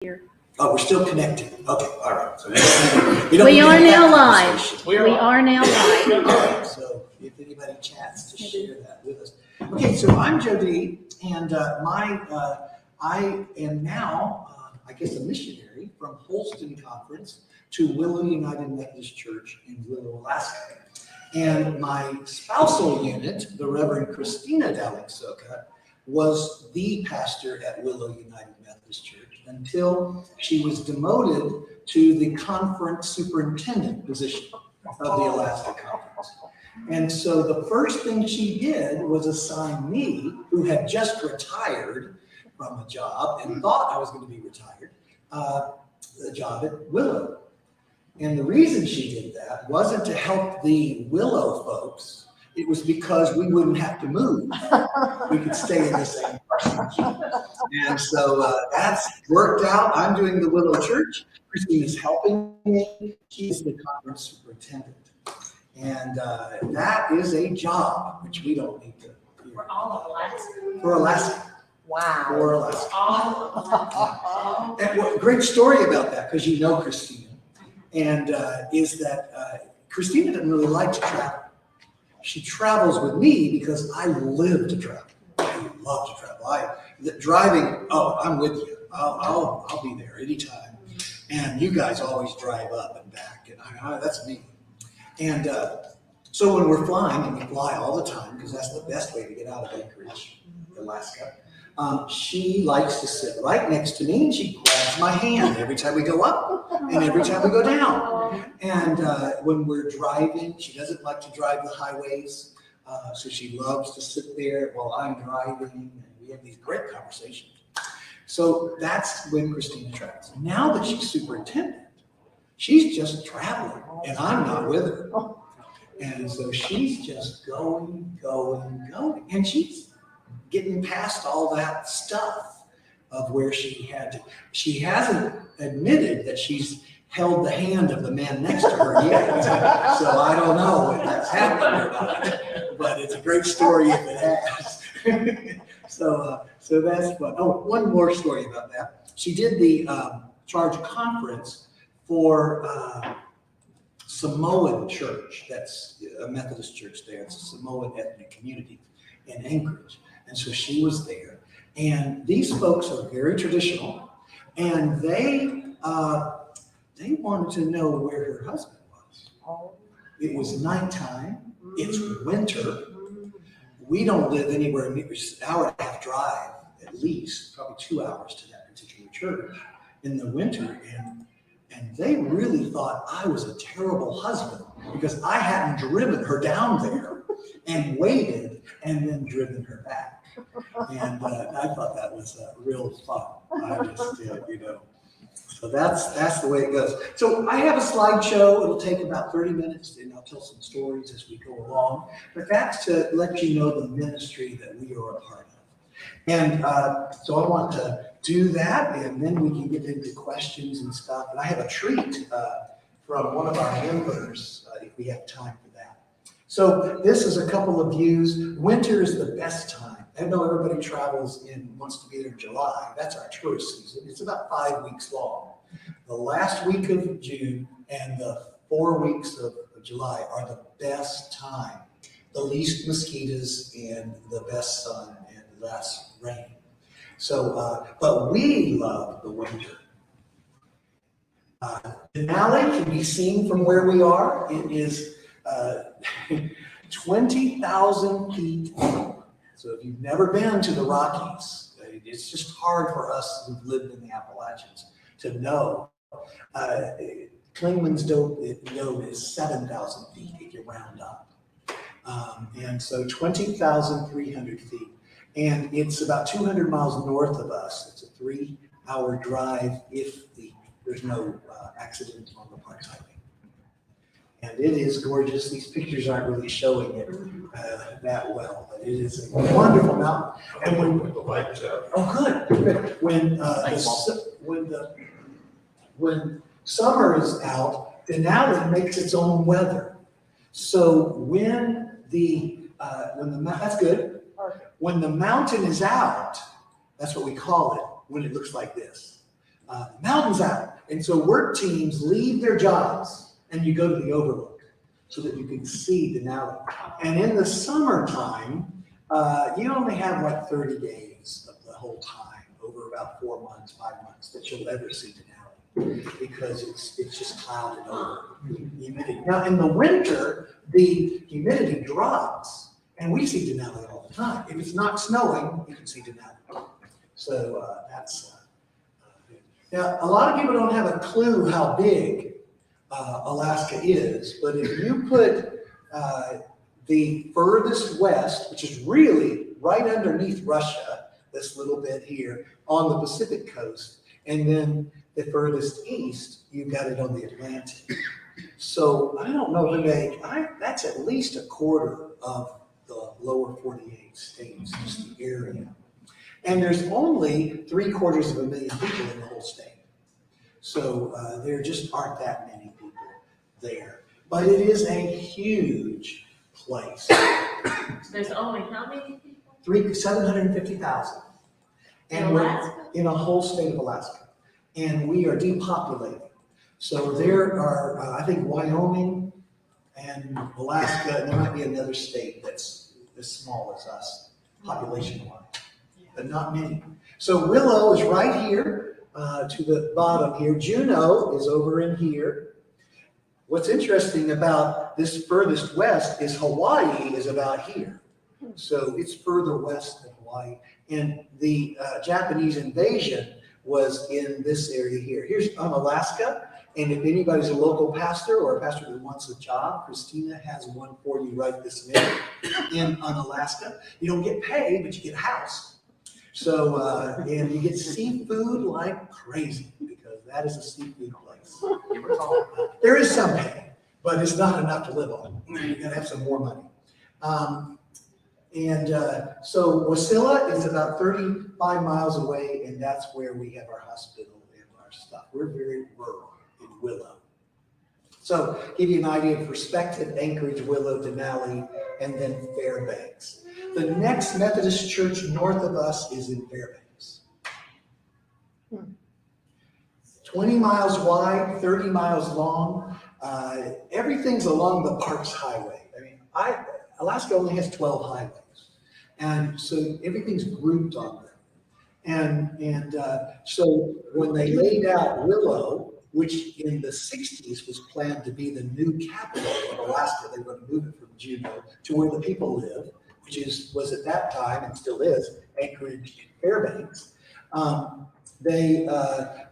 here. Oh, we're still connected. Okay, all right. So we are now live. We are now live. So if anybody chats, to share that with us. Okay, so I'm Jody, and I am now, I guess, a missionary from Holston Conference to Willow United Methodist Church in Willow, Alaska. And my spousal unit, the Reverend Christina Dalexoka, was the pastor at Willow United Methodist Church until she was demoted to the conference superintendent position of the Alaska Conference. And so the first thing she did was assign me, who had just retired from a job and thought I was going to be retired, a job at Willow. And the reason she did that wasn't to help the Willow folks. It was because we wouldn't have to move. We could stay in the same parsonage. And so that's worked out. I'm doing the Willow Church. Christine is helping me. She's the conference superintendent. And that is a job, which we don't need to. For all of Alaska. For Alaska. Wow. For Alaska. All of Alaska. And what great story about that, because you know Christina, and is that Christina doesn't really like to travel. She travels with me because I live to travel. I love to travel. Driving, I'm with you. I'll be there anytime. And you guys always drive up and back, and that's me. And so when we're flying, and we fly all the time because that's the best way to get out of Anchorage, Alaska, she likes to sit right next to me, and she grabs my hand every time we go up and every time we go down. And when we're driving, she doesn't like to drive the highways, so she loves to sit there while I'm driving, and we have these great conversations. So that's when Christina travels. Now that she's superintendent, she's just traveling, and I'm not with her. And so she's just going, and she's getting past all that stuff of where she had to. She hasn't admitted that she's held the hand of the man next to her yet. So I don't know if that's happened or not, but it's a great story if it has. So that's fun. Oh, one more story about that. She did the charge conference for Samoan church. That's a Methodist church there. It's a Samoan ethnic community in Anchorage. And so she was there. And these folks are very traditional. And they wanted to know where her husband was. It was nighttime. It's winter. We don't live anywhere near, it's an hour and a half drive, at least, probably 2 hours to that particular church in the winter. And they really thought I was a terrible husband because I hadn't driven her down there and waited and then driven her back. And I thought that was real fun. I just did, So that's the way it goes. So I have a slideshow. It'll take about 30 minutes, and I'll tell some stories as we go along. But that's to let you know the ministry that we are a part of. And so I want to do that, and then we can get into questions and stuff. And I have a treat from one of our members, if we have time for that. So this is a couple of views. Winter is the best time. I know everybody wants to be there in July. That's our tourist season. It's about 5 weeks long. The last week of June and the 4 weeks of July are the best time. The least mosquitoes and the best sun and less rain. So, but we love the winter. Denali can be seen from where we are. It is 20,000 feet. So if you've never been to the Rockies, it's just hard for us who've lived in the Appalachians to know. Klingman's Dome is 7,000 feet if you round up. And so 20,300 feet. And it's about 200 miles north of us. It's a 3-hour drive if there's no accident on the Parks Highway. And it is gorgeous. These pictures aren't really showing it that well, but it is a wonderful mountain. And when the lights out. Oh, good. When summer is out, Denali makes its own weather. So when that's good. When the mountain is out, that's what we call it. When it looks like this. the mountain's out. And so work teams leave their jobs and you go to the overlook so that you can see Denali. And in the summertime, you only have like 30 days of the whole time over about 4 months, 5 months that you'll ever see Denali because it's just clouded over humidity. Now in the winter, the humidity drops and we see Denali all the time. If it's not snowing, you can see Denali. So that's now a lot of people don't have a clue how big Alaska is, but if you put the furthest west, which is really right underneath Russia, this little bit here on the Pacific coast, and then the furthest east, you've got it on the Atlantic. So I don't know, that's at least a quarter of the lower 48 states, just the area. And there's only 750,000 people in the whole state. So there just aren't that many people there. But it is a huge place. There's only how many people? 750,000. In Alaska? In a whole state of Alaska. And we are depopulating. So there are, I think, Wyoming and Alaska, and there might be another state that's as small as us, population-wise, but not many. So Willow is right here to the bottom here. Juneau is over in here. What's interesting about this furthest west is Hawaii is about here. So it's further west than Hawaii. And the Japanese invasion was in this area here. Here's Alaska. And if anybody's a local pastor or a pastor that wants a job, Christina has one for you right this minute in Alaska. You don't get paid, but you get a house. So, and you get seafood like crazy because that is a seafood place. There is some pay, but it's not enough to live on. You gotta have some more money. So Wasilla is about 35 miles away, and that's where we have our hospital and our stuff. We're very rural in Willow. So give you an idea of perspective: Anchorage, Willow, Denali, and then Fairbanks. The next Methodist church north of us is in Fairbanks. 20 miles wide, 30 miles long. Everything's along the Parks Highway. I mean, Alaska only has 12 highways. And so everything's grouped on them. And so when they laid out Willow, which in the 60s was planned to be the new capital of Alaska, they were going to move it from Juneau to where the people live, which was at that time and still is Anchorage and Fairbanks. They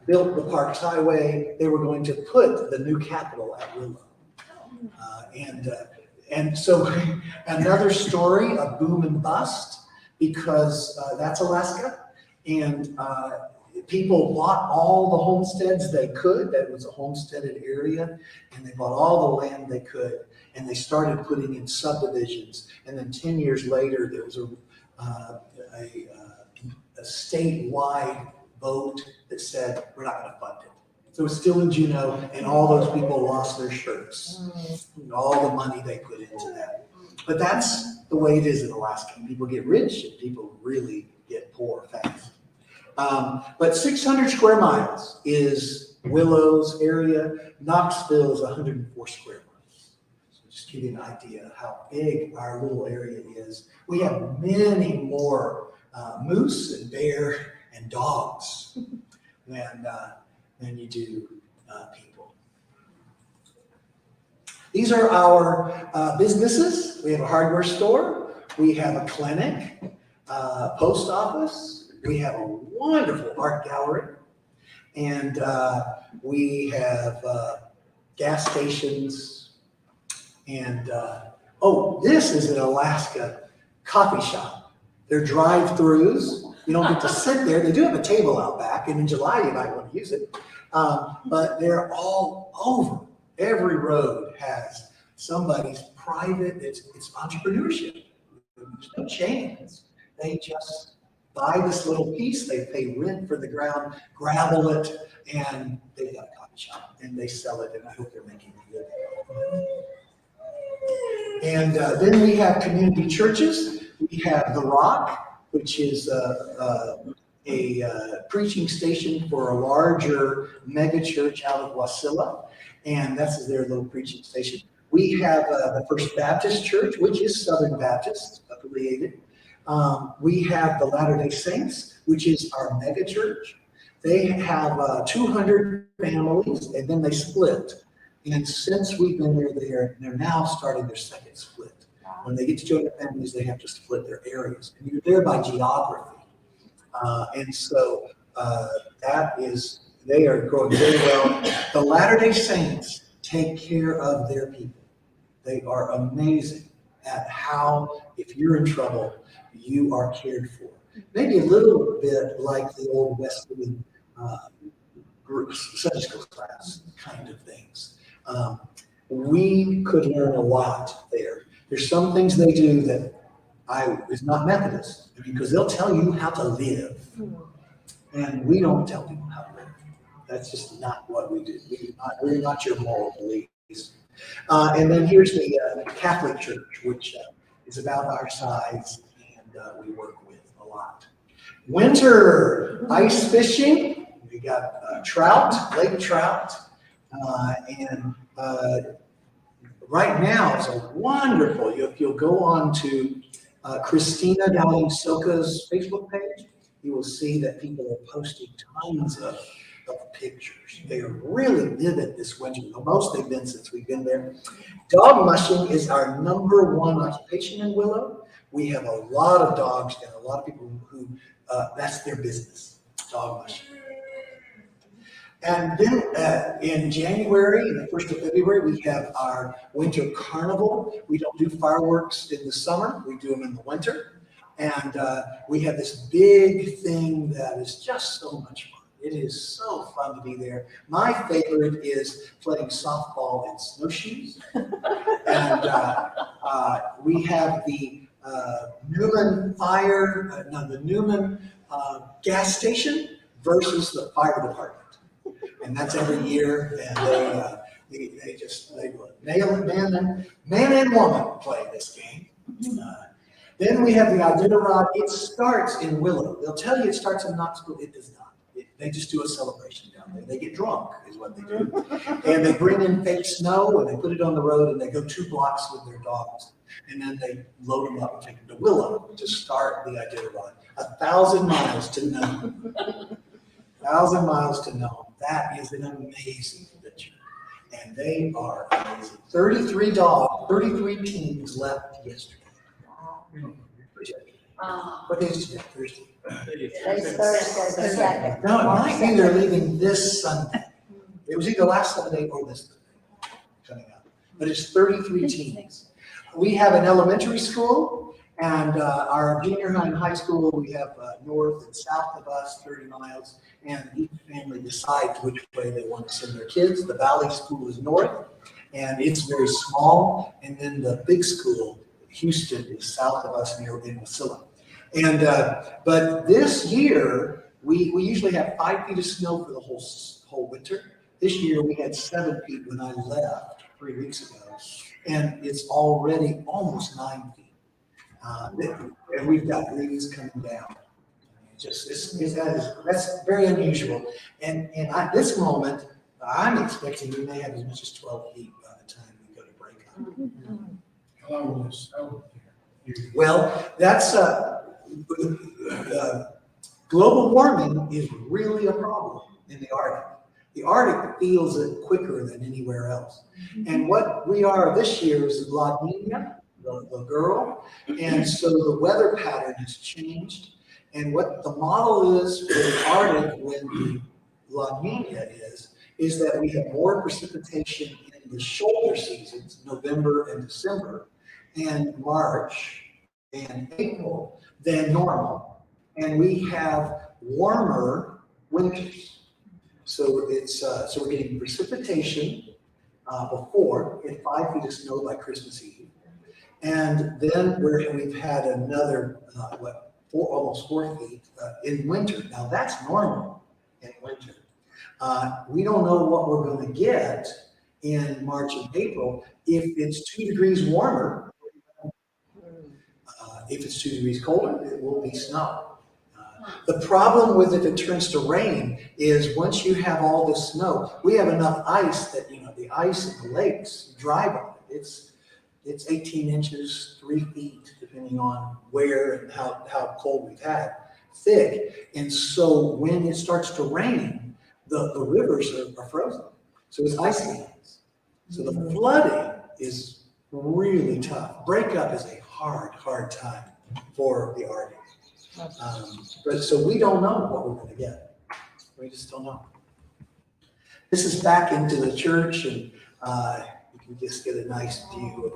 built the Parks Highway. They were going to put the new capital at Willow. And so another story of boom and bust, because that's Alaska. And people bought all the homesteads they could. That was a homesteaded area. And they bought all the land they could. And they started putting in subdivisions. And then 10 years later, there was a statewide vote that said, we're not going to fund it. So it's still in Juneau, and all those people lost their shirts and all the money they put into that. But that's the way it is in Alaska. People get rich and people really get poor fast. But 600 square miles is Willow's area. Knoxville is 104 square miles. So just give you an idea of how big our little area is. We have many more moose and bear and dogs than you do people. These are our businesses. We have a hardware store. We have a clinic, post office. We have a wonderful art gallery. And we have gas stations. And, this is an Alaska coffee shop. They're drive-throughs. You don't get to sit there. They do have a table out back, and in July you might want to use it. But they're all over. Every road has somebody's private, it's entrepreneurship. There's no chains. They just buy this little piece, they pay rent for the ground, gravel it, and they've got a coffee shop, and they sell it, and I hope they're making a living. And then we have community churches. We have The Rock, which is preaching station for a larger mega church out of Wasilla, and that's their little preaching station. We have the First Baptist Church, which is Southern Baptist affiliated. We have the Latter-day Saints, which is our mega church. They have 200 families, and then they split. And since we've been there, they're now starting their second split. When they get to 200 families, they have to split their areas. And you're there by geography. And so they are growing very well. The Latter-day Saints take care of their people. They are amazing at how, if you're in trouble, you are cared for. Maybe a little bit like the old Wesleyan groups, Sunday school class kind of things. We could learn a lot there. There's some things they do that is not Methodist, because they'll tell you how to live, and we don't tell people how to live. That's just not what we do. We're not your moral beliefs. And then here's the Catholic Church, which is about our size, and we work with a lot. Winter ice fishing. We got trout, lake trout, and right now it's a wonderful. If you'll go on to Christina Dowling Soka's Facebook page, you will see that people are posting tons of pictures. They are really vivid this winter, the most they've been since we've been there. Dog mushing is our #1 occupation in Willow. We have a lot of dogs and a lot of people who that's their business, dog mushing. And then in January, and the 1st of February, we have our winter carnival. We don't do fireworks in the summer, we do them in the winter. And we have this big thing that is just so much fun. It is so fun to be there. My favorite is playing softball in snowshoes. And we have the Newman gas station versus the fire department. And that's every year, and they man and woman play this game. Then we have the Iditarod. It starts in Willow. They'll tell you it starts in Knoxville. It does not. They just do a celebration down there. They get drunk, is what they do. And they bring in fake snow, and they put it on the road, and they go 2 blocks with their dogs. And then they load them up and take them to Willow to start the Iditarod. 1,000 miles to Nome. 1,000 miles to Nome. That is an amazing adventure. And they are amazing. 33 teams left yesterday. What day is today? Thursday. Thursday, the second. No, it might be they're leaving this Sunday. It was either last Sunday or this Sunday coming up. But it's 33 teams. We have an elementary school, and our junior high and high school, we have north and south of us, 30 miles, and each family decides which way they want to send their kids. The Valley School is north, and it's very small, and then the big school, Houston, is south of us near in Wasilla. And but this year, we usually have 5 feet of snow for the whole winter. This year, we had 7 feet when I left 3 weeks ago, and it's already almost 9 feet. And we've got leaves coming down. That's very unusual. And at this moment, I'm expecting we may have as much as 12 feet by the time we go to break up. How long will this snow? Well, that's global warming is really a problem in the Arctic. The Arctic feels it quicker than anywhere else. And what we are this year is La Nina, the girl, and so the weather pattern has changed. And what the model is for the Arctic when the La Nina is that we have more precipitation in the shoulder seasons, November and December, and March and April than normal. And we have warmer winters. So it's so we're getting precipitation before, we had 5 feet of snow by Christmas Eve. And then we've had another, almost 4 feet in winter. Now that's normal in winter. We don't know what we're going to get in March and April. If it's 2 degrees warmer, if it's 2 degrees colder, it will be snow. The problem with if it turns to rain is once you have all this snow, we have enough ice that, the ice in the lakes drive on it. It's 18 inches, 3 feet, depending on where and how cold we've had, thick. And so when it starts to rain, the rivers are frozen. So it's ice lands. So the flooding is really tough. Breakup is a hard time for the RV. But so we don't know what we're going to get. We just don't know. This is back into the church, and you can just get a nice view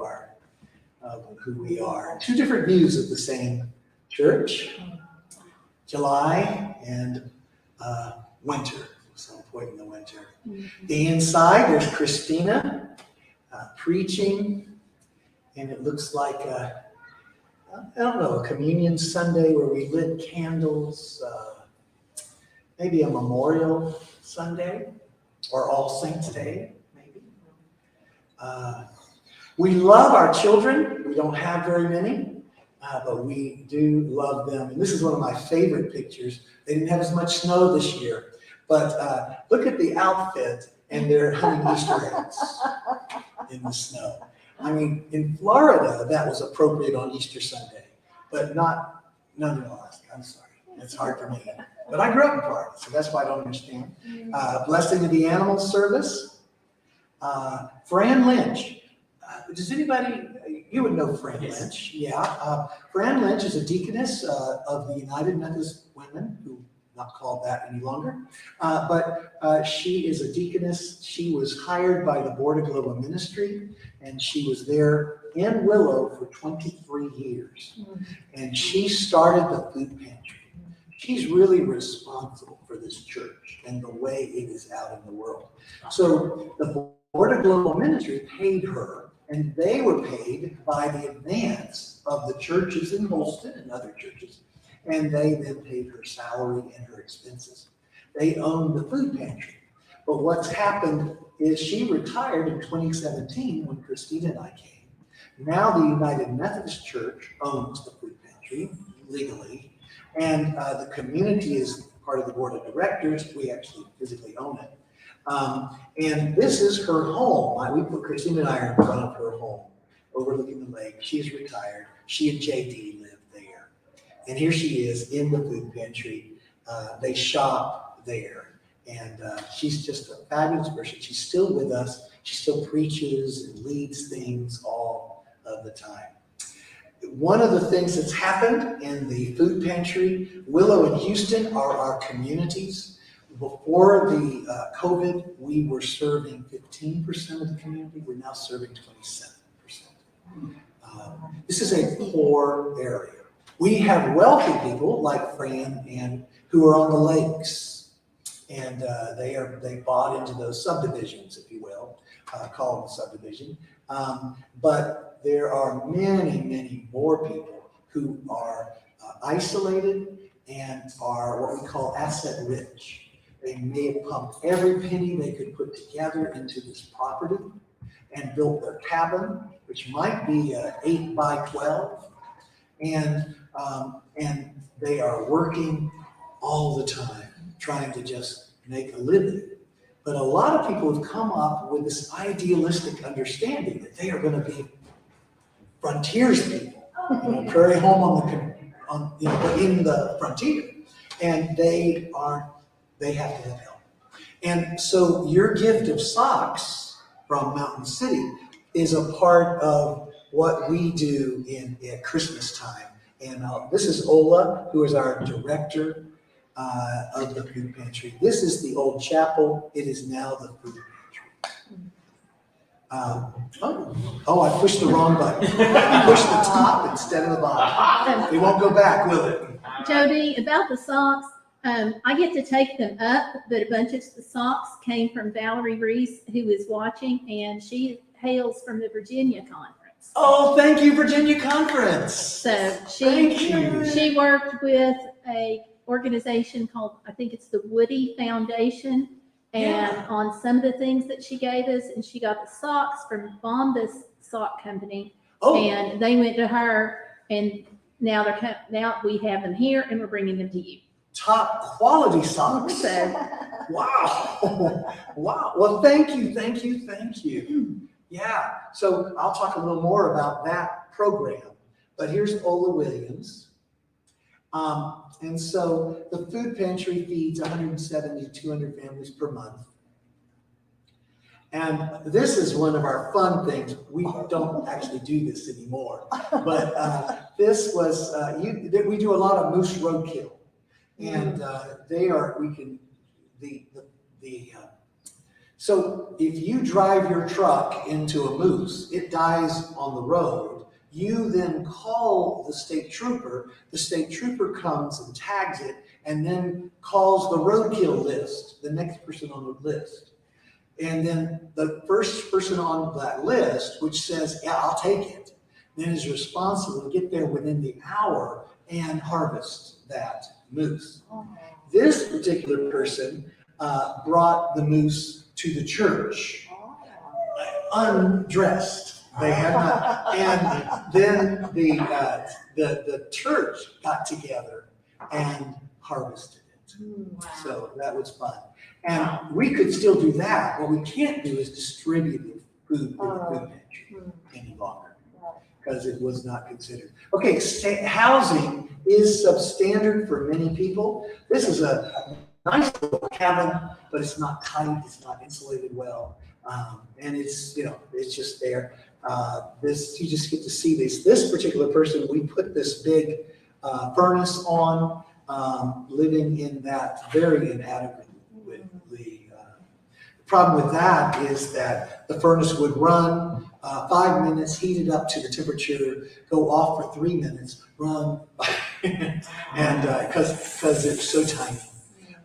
of who we are. Two different views of the same church. July and winter, some point in the winter. The inside, there's Christina preaching, and it looks like a communion Sunday where we lit candles, maybe a memorial Sunday, or All Saints Day, maybe. We love our children. We don't have very many, but we do love them. And this is one of my favorite pictures. They didn't have as much snow this year, but look at the outfit, and they're hunting Easter eggs in the snow. I mean, in Florida, that was appropriate on Easter Sunday, but none in Alaska. I'm sorry. It's hard for me. But I grew up in Florida, so that's why I don't understand. Blessing of the Animals Service. Fran Lynch. Does anybody, you would know Fran Lynch. Yeah. Fran Lynch is a deaconess of the United Methodist Women, who not called that any longer. But she is a deaconess. She was hired by the Board of Global Ministry, and she was there in Willow for 23 years. And she started the food pantry. She's really responsible for this church and the way it is out in the world. So the Board of Global Ministry paid her, and they were paid by the advance of the churches in Holston and other churches. And they then paid her salary and her expenses. They owned the food pantry. But what's happened is she retired in 2017 when Christina and I came. Now the United Methodist Church owns the food pantry legally, and the community is part of the board of directors. We actually physically own it. And this is her home. We put Christina and I are in front of her home, overlooking the lake. She's retired. She and JD live there. And here she is in the food pantry. They shop there. And she's just a fabulous person. She's still with us. She still preaches and leads things all of the time. One of the things that's happened in the food pantry, Willow and Houston are our communities. Before the COVID, we were serving 15% of the community. We're now serving 27%. This is a poor area. We have wealthy people like Fran and who are on the lakes, and they bought into those subdivisions, if you will, call them a subdivision. But there are many more people who are isolated and are what we call asset rich. They may have pumped every penny they could put together into this property and built their cabin, which might be 8 by 12, and they are working all the time, trying to just make a living. But a lot of people have come up with this idealistic understanding that they are going to be frontiers people, prairie home in the frontier, and they have to have help. And so your gift of socks from Mountain City is a part of what we do at Christmas time. And this is Ola, who is our director of the food pantry. This is the old chapel. It is now the food pantry. I pushed the wrong button. I pushed the top instead of the bottom. It won't go back, will it? Jody, about the socks, I get to take them up, but a bunch of the socks came from Valerie Reese, who is watching, and she hails from the Virginia conference. Oh, thank you, Virginia Conference. So Thank you. she worked with a organization called, I think it's the Woody Foundation, and on some of the things that she gave us, and she got the socks from Bombas Sock Company, and they went to her, and now we have them here, and we're bringing them to you. top quality socks. So, Wow. Wow. Well, thank you, thank you, thank you. Yeah. So I'll talk a little more about that program. But here's Ola Williams. And so the food pantry feeds 170 to 200 families per month. And this is one of our fun things. We don't actually do this anymore. But this was, we do a lot of moose roadkill. And so if you drive your truck into a moose, it dies on the road. You then call the state trooper comes and tags it and then calls the roadkill list, the next person on the list. And then the first person on that list, which says, yeah, I'll take it, then is responsible to get there within the hour and harvest that moose. This particular person brought the moose to the church, undressed. They had not, and then the church got together and harvested it. So that was fun. And we could still do that. What we can't do is distribute the food in the food pantry any longer because it was not considered. Okay, housing is substandard for many people. This is a nice little cabin, but it's not tight, it's not insulated well. And it's, it's just there. You just get to see this particular person, we put this big furnace on, living in that very inadequately. The problem with that is that the furnace would run 5 minutes, heat it up to the temperature, go off for 3 minutes, run, and because it's so tiny.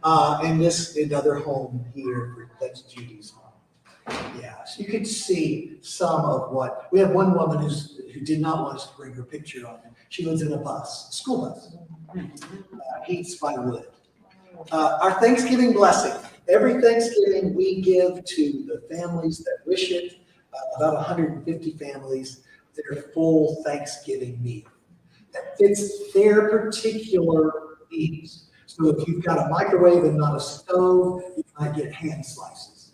And this another home here, that's Judy's home. Yeah, so you could see some of what, we have one woman who did not want us to bring her picture on. She lives in a bus, school bus, heats by wood. Our Thanksgiving blessing. Every Thanksgiving we give to the families that wish it, about 150 families, their full Thanksgiving meal that fits their particular needs. So if you've got a microwave and not a stove, you might get hand slices.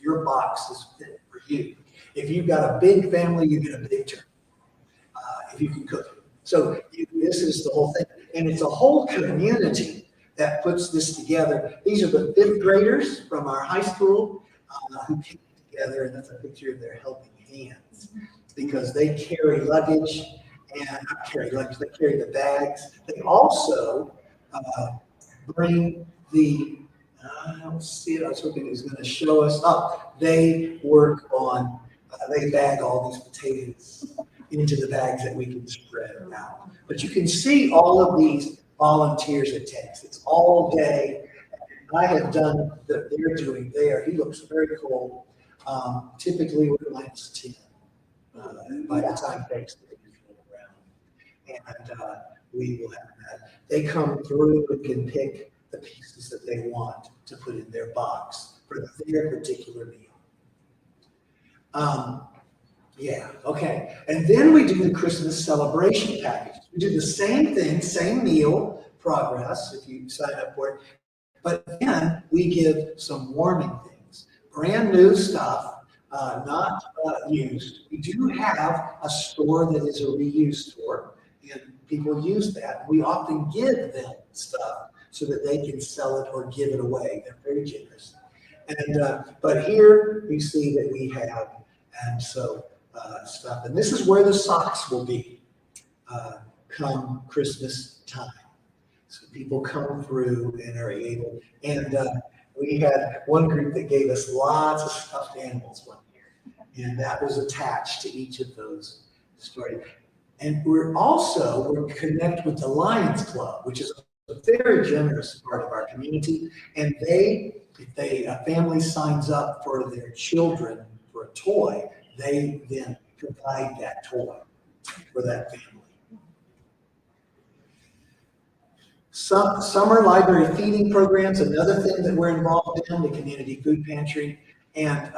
Your box is fit for you. If you've got a big family, you get a big turkey, if you can cook it. So this is the whole thing. And it's a whole community that puts this together. These are the 5th graders from our high school who came together, and that's a picture of their helping hands because they carry luggage, and not carry luggage, they carry the bags. They also bring the, I don't see it, I was hoping it was going to show us. They work on, they bag all these potatoes into the bags that we can spread out. But you can see all of these volunteers it takes. It's all day. I have done that they're doing there. He looks very cold. Typically we're -10 by the time Thanksgiving is around. And we will have that. They come through and can pick the pieces that they want to put in their box for their particular meal. Yeah, okay. And then we do the Christmas celebration package. We do the same thing, same meal, progress, if you sign up for it. But then we give some warming things, brand new stuff, not used. We do have a store that is a reuse store, and people use that. We often give them stuff so that they can sell it or give it away. They're very generous. And but here you see that we have, and so stuff. And this is where the socks will be come Christmas time. So people come through and are able, and we had one group that gave us lots of stuffed animals one year, and that was attached to each of those stories. And we're connect with the Lions Club, which is a very generous part of our community. And if a family signs up for their children for a toy, they then provide that toy for that family. Summer library feeding programs, another thing that we're involved in, the community food pantry. And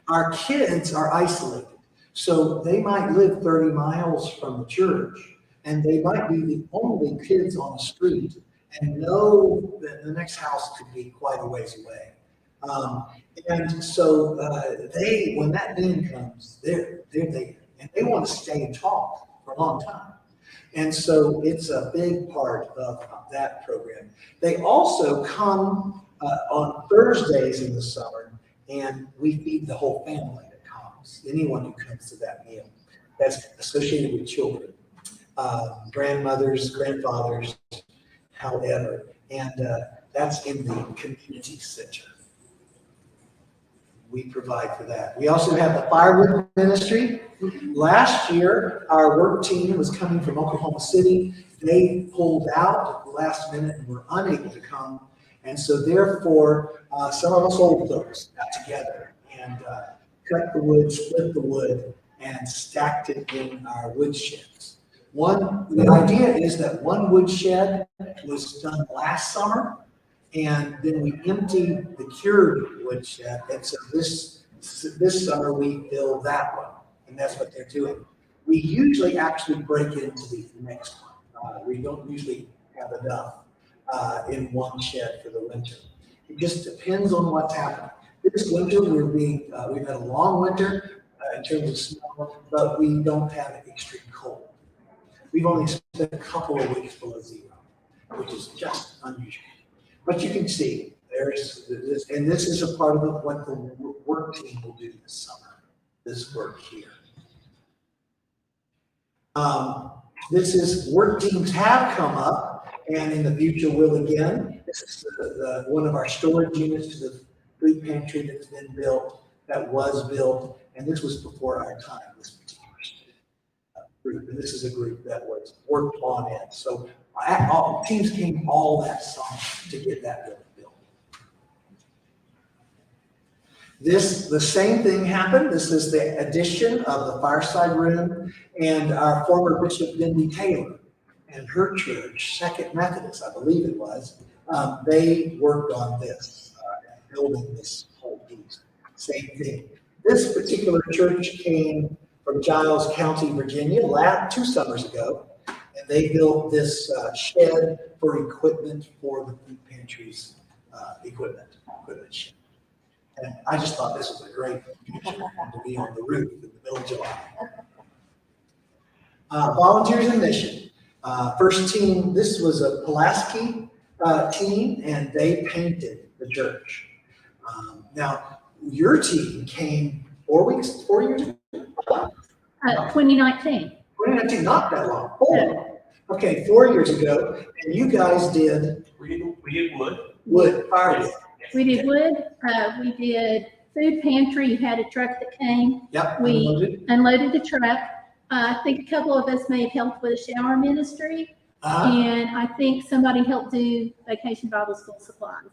our kids are isolated. So they might live 30 miles from the church, and they might be the only kids on the street. and know that the next house could be quite a ways away. And so when that band comes, they're there, and they want to stay and talk for a long time. And so it's a big part of that program. They also come on Thursdays in the summer, and we feed the whole family that comes, anyone who comes to that meal. That's associated with children, grandmothers, grandfathers, however. And that's in the community center. We provide for that. We also have the firewood ministry. Last year, our work team was coming from Oklahoma City. They pulled out at the last minute and were unable to come. And so therefore, some of us old folks got together and cut the wood, split the wood, and stacked it in our wood sheds. The idea is that one wood shed was done last summer, and then we emptied the cured wood shed. And so this summer we filled that one, and that's what they're doing. We usually actually break into the next one. We don't usually have enough in one shed for the winter. It just depends on what's happening. This winter we've had a long winter in terms of snow, but we don't have an extreme cold. We've only spent a couple of weeks below zero, which is just unusual. But you can see there's this, and this is a part of what the work team will do this summer, this work here. This is work teams have come up, and in the future will again. This is one of our storage units to the food pantry that's been built, that was built, and this was before our time, this particular group. And this is a group that was worked on it. So all teams came all that summer to get that building built. The same thing happened. This is the addition of the fireside room, and our former Bishop Denby Taylor and her church, Second Methodist, I believe it was, they worked on this, building this whole piece. Same thing. This particular church came from Giles County, Virginia, 2 summers ago, and they built this shed for equipment for the food pantry's equipment shed. And I just thought this was a great picture to be on the roof in the middle of July. Volunteers in Mission. First team, this was a Pulaski team, and they painted the church. Now, your team came 4 years ago? 2019. 2019, not that long. 4. Okay, 4 years ago, and you guys did? We did wood. Wood, firewood. We did wood. We did food pantry. You had a truck that came. Yep, We unloaded the truck. I think a couple of us may have helped with a shower ministry. And I think somebody helped do Vacation Bible School supplies.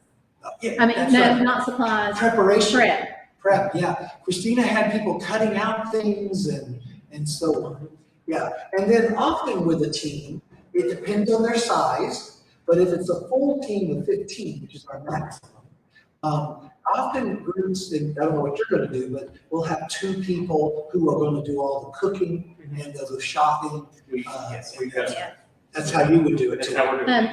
Yeah, I mean, that's no, right. not supplies. Preparation. Prep. Yeah. Christina had people cutting out things and so on. Yeah, and then often with a team, it depends on their size, but if it's a full team of 15, which is our maximum, often groups, and I don't know what you're going to do, but we'll have 2 people who are going to do all the cooking and the shopping. That's how you would do it too.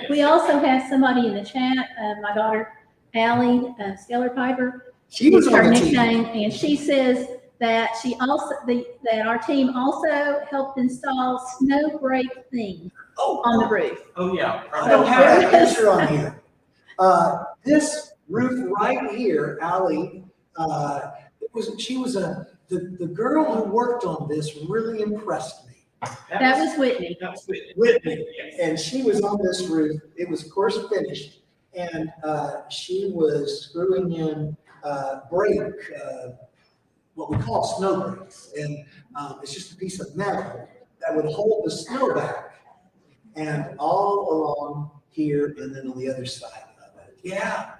We also have somebody in the chat, my daughter, Allie Skeller Piper. She was Her on the team. nickname, and she says that that our team also helped install snow break things on the roof. Oh, yeah. I don't have that picture on here. This roof right here, Allie, the girl who worked on this really impressed me. That was Whitney. That was Whitney. Whitney, and she was on this roof. It was of course finished, and she was screwing in what we call snow brakes, and it's just a piece of metal that would hold the snow back, and all along here, and then on the other side of it. Yeah.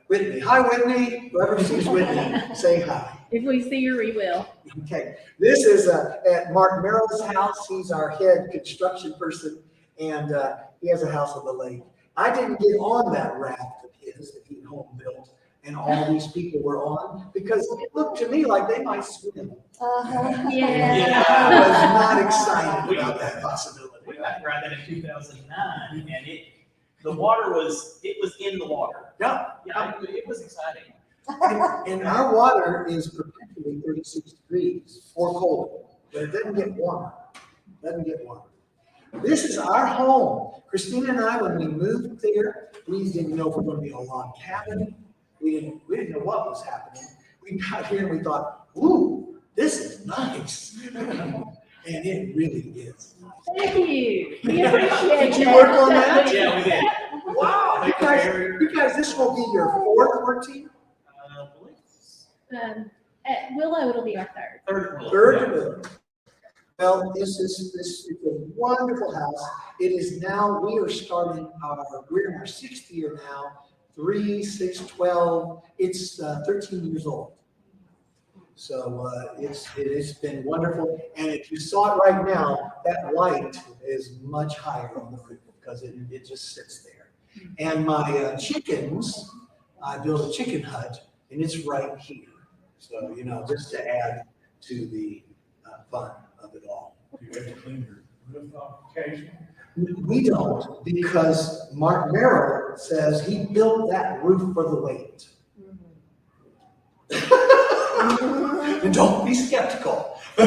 Whitney. Hi, Whitney. Whoever sees Whitney, say hi. If we see her, we will. Okay. This is at Mark Merrill's house. He's our head construction person, and he has a house on the lake. I didn't get on that raft of his that he home built, and all these people were on, because it looked to me like they might swim. Yeah. I was not excited about that possibility. We got tried that in 2009, and The water was in the water. Yeah. Yeah, it was exciting. And our water is perpetually 36 degrees or colder, but it doesn't get warmer. Doesn't get warmer. This is our home. Christina and I, when we moved there, we didn't know if we were going to be in a log cabin. We didn't know what was happening. We got here and we thought, ooh, this is nice. And it really is. Thank you. We appreciate Did you work on that? Yeah, we did. Wow, you guys, this will be your fourth work team? I believe At Willow, it'll be our third. Third. Well, this is a wonderful house. It is now, we're in our 6th year now, 3, 6, 12. It's 13 years old. So it has been wonderful. And if you saw it right now, that light is much higher on the roof because it just sits there. And my chickens, I built a chicken hut and it's right here. So, just to add to the fun of it all. You have to clean your roof off occasionally. We don't, because Mark Merrill says he built that roof for the weight. And don't be skeptical. So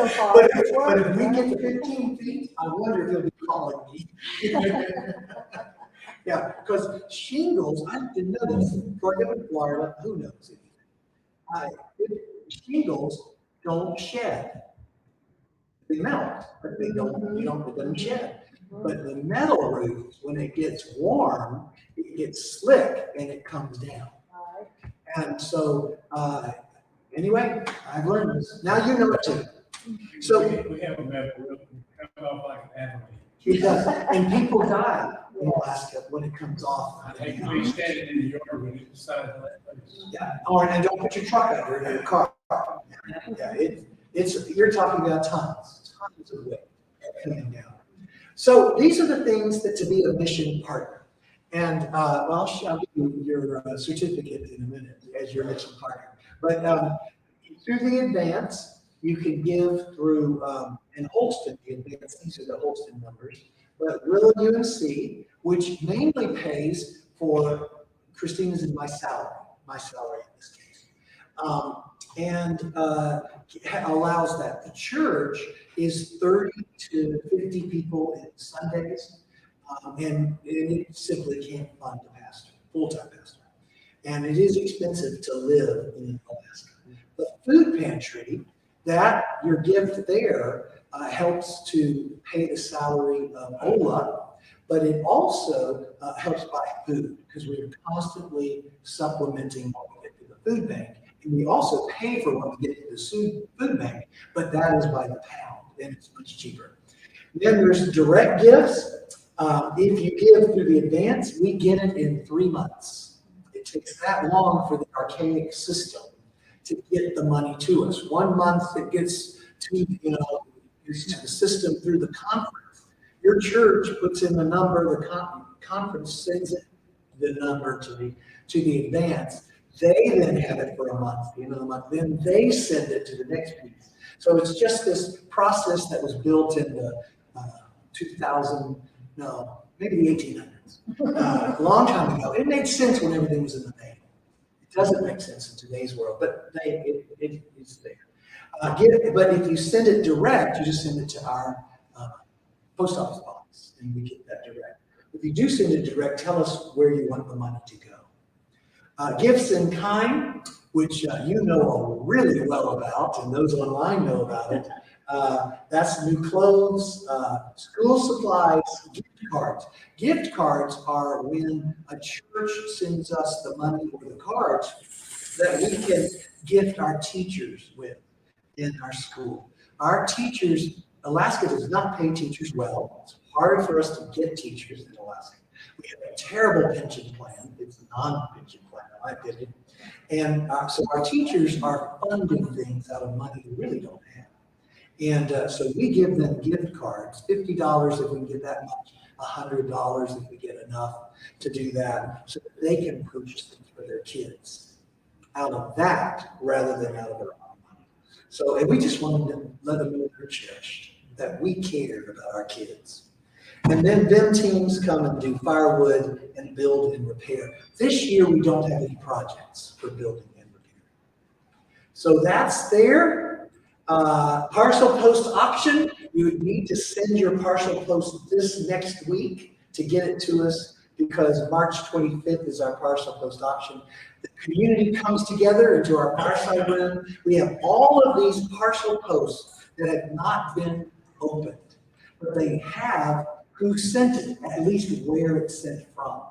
far, But it's if we worked. get to 15 feet, I wonder if he'll be calling me. Yeah, because shingles, I didn't know this, before I live in Florida, who knows anything? Shingles don't shed. They melt, but it doesn't shed. But the metal roof, when it gets warm, it gets slick and it comes down. And so, anyway, I've learned this. Now you know it too. So We have a metal roof, it comes off like an athlete. it does, and people die in Alaska when it comes off. I think you'll be standing in the yard when you decide to let loose. Yeah, and don't put your truck under it in your car. Yeah, you're talking about tons of weight coming down. So these are the things that to be a mission partner. And I'll give you your certificate in a minute as your mission partner. But through the advance, you can give through, and Holston, the advance, these are the Holston numbers, but Willow UNC, which mainly pays for Christina's and my salary in this case. And allows that. The church is 30 to 50 people in Sundays, and it simply can't fund a pastor, full-time pastor. And it is expensive to live in Alaska. The food pantry, that your gift there helps to pay the salary of Ola, but it also helps buy food because we're constantly supplementing what we get to the food bank. And we also pay for what we get to the food bank, but that is by the pound, and it's much cheaper. Then there's direct gifts. If you give through the advance, we get it in 3 months. It takes that long for the archaic system to get the money to us. 1 month it gets to the system through the conference. Your church puts in the number, the conference sends it the number to the advance. They then have it for a month, then they send it to the next piece. So it's just this process that was built in the 2000, no, maybe the 1800s, a long time ago. It made sense when everything was in the mail. It doesn't make sense in today's world, but it is there. But if you send it direct, you just send it to our post office box, and we get that direct. If you do send it direct, tell us where you want the money to go. Gifts in kind, which you know really well about, and those online know about it. That's new clothes, school supplies, gift cards. Gift cards are when a church sends us the money or the cards that we can gift our teachers with in our school. Our teachers, Alaska does not pay teachers well. It's hard for us to get teachers in Alaska. We have a terrible pension plan. It's a non-pension plan, in my opinion. And so our teachers are funding things out of money we really don't have. And so we give them gift cards, $50 if we can get that much, $100 if we get enough to do that, so that they can purchase things for their kids out of that rather than out of their own money. So, and we just wanted to let them know they're cherished, that we care about our kids. And then them teams come and do firewood and build and repair. This year, we don't have any projects for building and repair. So that's there. Parcel post auction, you would need to send your parcel post this next week to get it to us, because March 25th is our parcel post auction. The community comes together into our fireside room. We have all of these parcel posts that have not been opened, but they have who sent it, at least where it's sent from.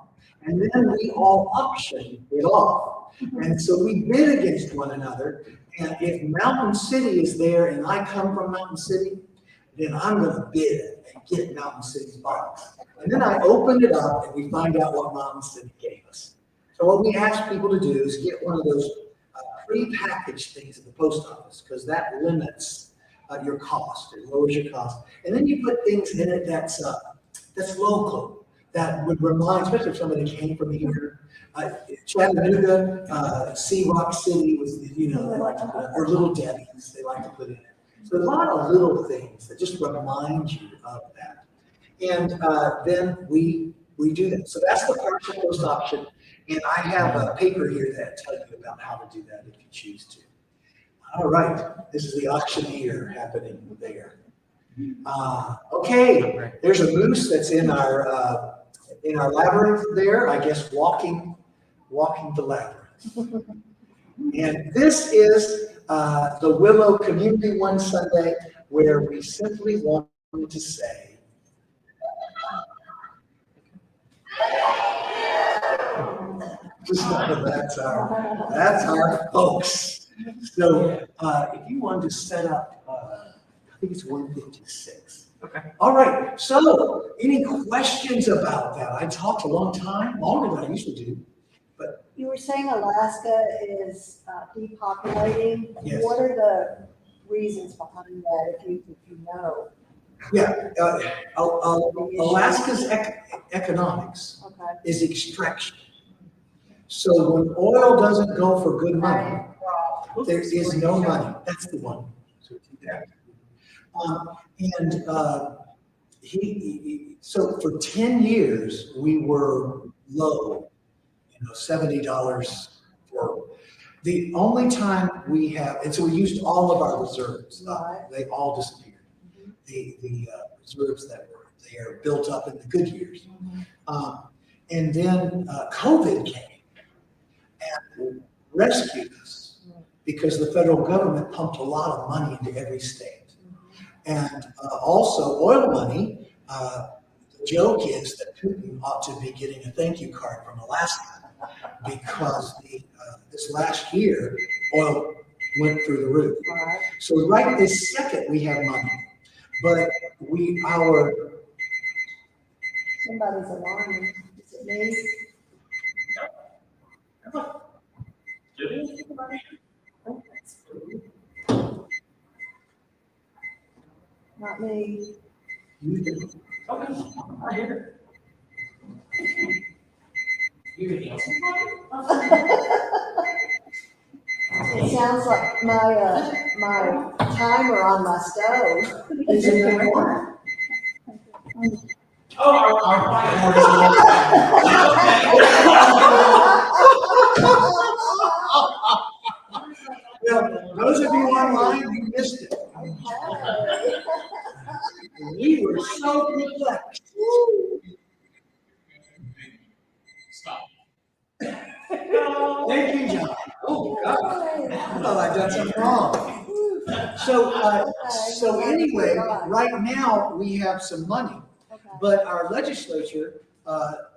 And then we all auction it off. And so we bid against one another. And if Mountain City is there and I come from Mountain City, then I'm gonna bid and get Mountain City's box. And then I open it up and we find out what Mountain City gave us. So what we ask people to do is get one of those pre-packaged things at the post office, because that limits your cost, it lowers your cost. And then you put things in it that's local, that would remind, especially if somebody came from here. Chattanooga, Sea Rock City was, they like to put, or Little Debbie's, they like to put in it. So a lot of little things that just remind you of that. And then we do that. So that's the partial post auction. And I have a paper here that tells you about how to do that if you choose to. All right, this is the auctioneer happening there. Okay, there's a moose that's in our labyrinth there, I guess walking the labyrinth. And this is the Willow Community One Sunday, where we simply wanted to say, that's our folks. So if you wanted to set up, I think it's 156. Okay. All right, so any questions about that? I talked a long time, longer than I usually do, but. You were saying Alaska is depopulating. Yes. What are the reasons behind that, if you know? Yeah, Alaska's economics Okay. is extraction. So when oil doesn't go for good money, there is no money. That's the one. So for 10 years, we were low, $70 for, the only time we have, and so we used all of our reserves. They all disappeared. The reserves that were there built up in the good years. And then COVID came and rescued us, because the federal government pumped a lot of money into every state. And also oil money, the joke is that Putin ought to be getting a thank you card from Alaska, because this last year, oil went through the roof. So right this second, we have money, but Somebody's alarming. Is it me? Not me. Okay, I hear it. You can answer. It sounds like my timer on my stove. Isn't that one? Oh, our Well, those of you online, you missed it. We were so perplexed. Stop. Thank you, John. Oh, God. I thought I'd done something wrong. So anyway, right now, we have some money, but our legislature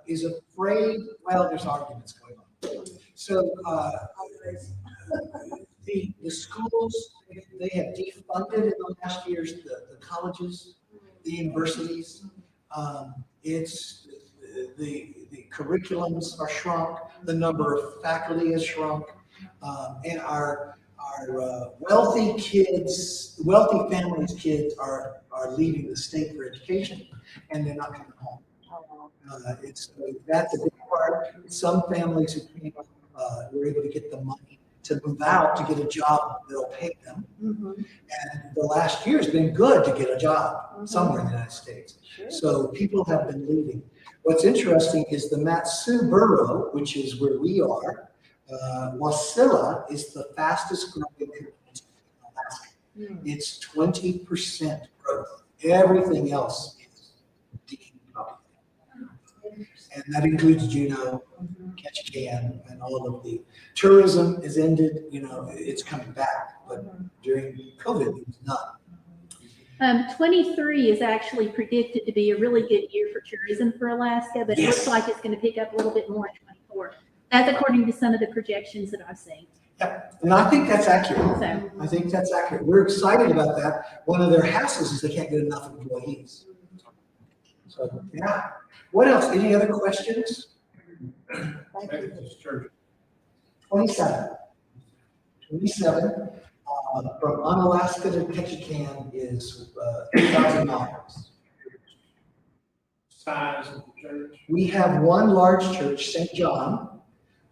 is afraid, well, there's arguments going on. So the schools, they have defunded in the last years, the colleges, the universities. It's the curriculums are shrunk, the number of faculty has shrunk, and our wealthy families' kids are leaving the state for education, and they're not coming home. That's a big part. Some families who came up were able to get the money to move out to get a job that'll pay them. Mhm. And the last year has been good to get a job somewhere in the United States. Sure. So people have been leaving. What's interesting is the Matsu borough, which is where we are, Wasilla is the fastest growing community in Alaska. Mm. It's 20% growth. Everything else is depopulated. And that includes Juneau, Ketchikan, and all of the tourism is ended, it's coming back, but during COVID, it was not. 23 is actually predicted to be a really good year for tourism for Alaska, but it Yes. looks like it's going to pick up a little bit more in 24. That's according to some of the projections that I've seen. And I think that's accurate. So, I think that's accurate. We're excited about that. One of their hassles is they can't get enough employees. So, yeah. What else? Any other questions? Thank you. Methodist Church. 27. 27. From Unalaska to Ketchikan is 3,000 miles. Size of the church. We have one large church, St. John,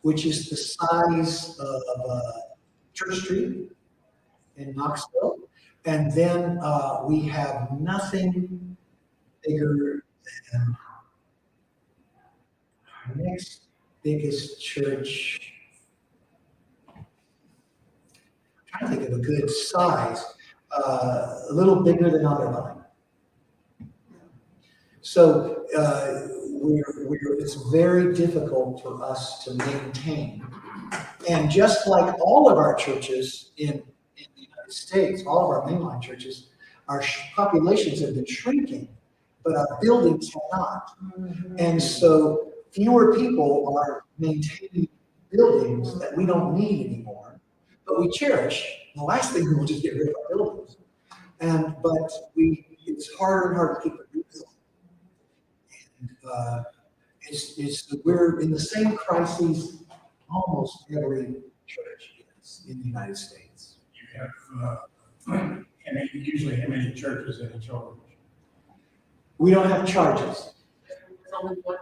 which is the size of Church Street in Knoxville. And then we have nothing bigger than our next biggest church. I'm trying to think of a good size, a little bigger than Otterline. So it's very difficult for us to maintain. And just like all of our churches in the United States, all of our mainline churches, our populations have been shrinking, but our buildings have not. And so fewer people are maintaining buildings that we don't need anymore, but we cherish. The last thing we will just get rid of our buildings. But it's harder and harder to keep it real. And we're in the same crises almost every church is in the United States. You have, usually how many churches in a church? We don't have charges There's only one.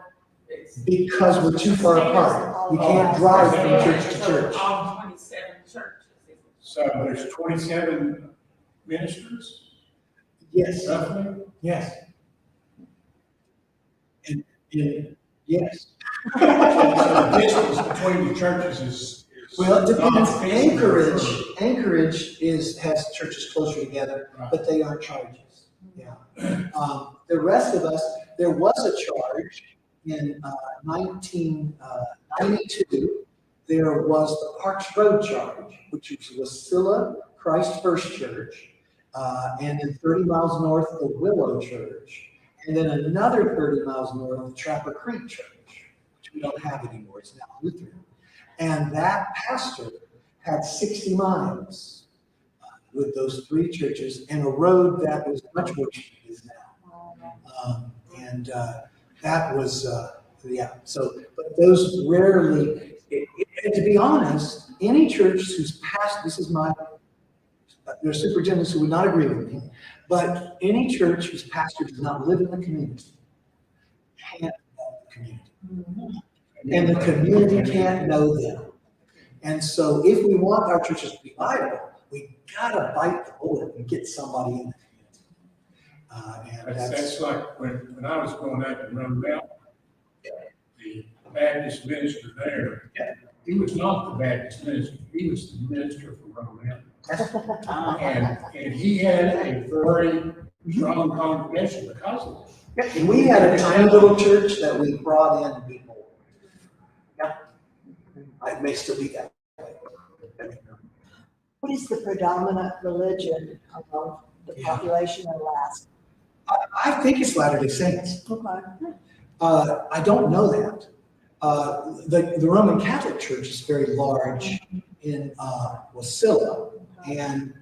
It's- because we're too far apart. We can't drive from church to church. All 27 churches. So there's 27 ministers, Yes, roughly? yes. And yes. So the distance between the churches is. Well, it depends. not feasible. Anchorage has churches closer together, but they aren't charges. Yeah. The rest of us, there was a charge in 1992. There was the Parks Road charge, which was Wasilla Christ First Church, and then 30 miles north, the Willow Church, and then another 30 miles north, the Trapper Creek Church, which we don't have anymore. It's now Lutheran. And that pastor had 60 miles with those three churches and a road that was much worse than it is now. That was, yeah. So, but those rarely, and to be honest, any church whose pastor, there are superintendents who would not agree with me, but any church whose pastor does not live in the community can't know the community. And the community can't know them. And so if we want our churches to be viable, we gotta bite the bullet and get somebody in the community. That's like when I was growing up in Round Mountain, the Baptist minister there, he was not the Baptist minister, he was the minister for Round Mountain. And he had a very strong congregation because of it. And we had a tiny little church that we brought in people. Yeah. It may still be that way. What is the predominant religion of the population in Alaska? I think it's Latter-day Saints. Okay. I don't know that. The Roman Catholic Church is very large in Wasilla, and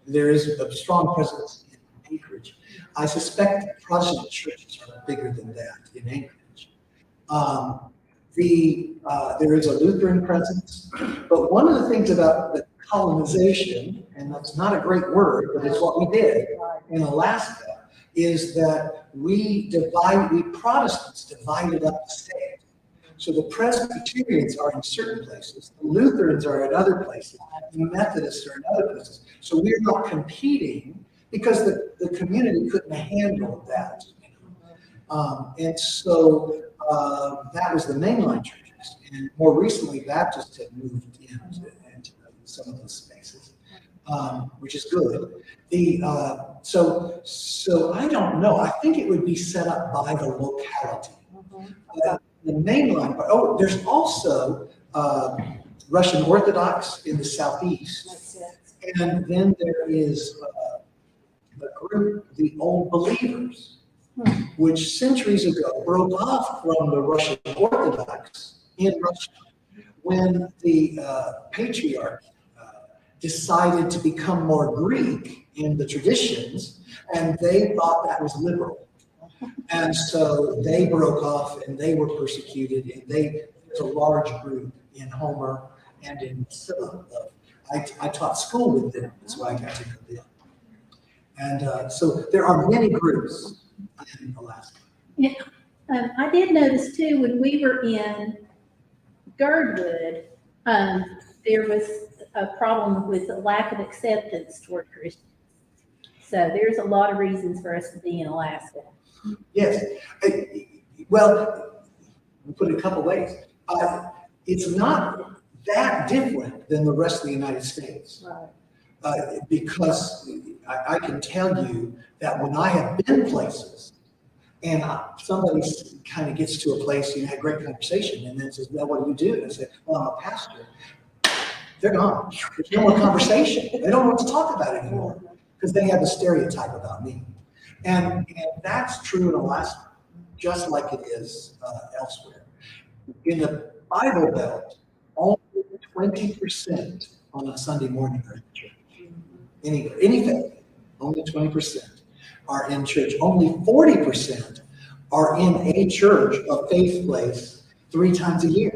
there is a strong presence in Anchorage. I suspect that Protestant churches are bigger than that in Anchorage. There is a Lutheran presence, but one of the things about the colonization, and that's not a great word, but it's what we did in Alaska, is that we Protestants divided up the state. So the Presbyterians are in certain places, the Lutherans are in other places, the Methodists are in other places. So we're not competing because the community couldn't handle that. And so that was the mainline churches. And more recently, Baptists have moved into some of those spaces, which is good. So I don't know. I think it would be set up by the locality. The mainline, there's also Russian Orthodox in the southeast. And then there is the group, the Old Believers, which centuries ago broke off from the Russian Orthodox in Russia when the patriarch decided to become more Greek in the traditions, and they thought that was liberal. And so they broke off and they were persecuted, and there's a large group in Homer and in Scylla. I taught school with them, that's why I got to know them. And so there are many groups in Alaska. Yeah, I did notice too, when we were in Girdwood, there was a problem with the lack of acceptance toward Christians. So there's a lot of reasons for us to be in Alaska. Yes. Well, we'll put it a couple ways. It's not that different than the rest of the United States. Because I can tell you that when I have been places and somebody kind of gets to a place, you had a great conversation, and then says, well, what do you do? And I say, well, I'm a pastor. They're gone. There's no more conversation. They don't know what to talk about anymore because they have a stereotype about me. And that's true in Alaska, just like it is elsewhere. In the Bible Belt, only 20% on a Sunday morning are in church. Any faith, only 20% are in church. Only 40% are in a church, a faith place, 3 times a year.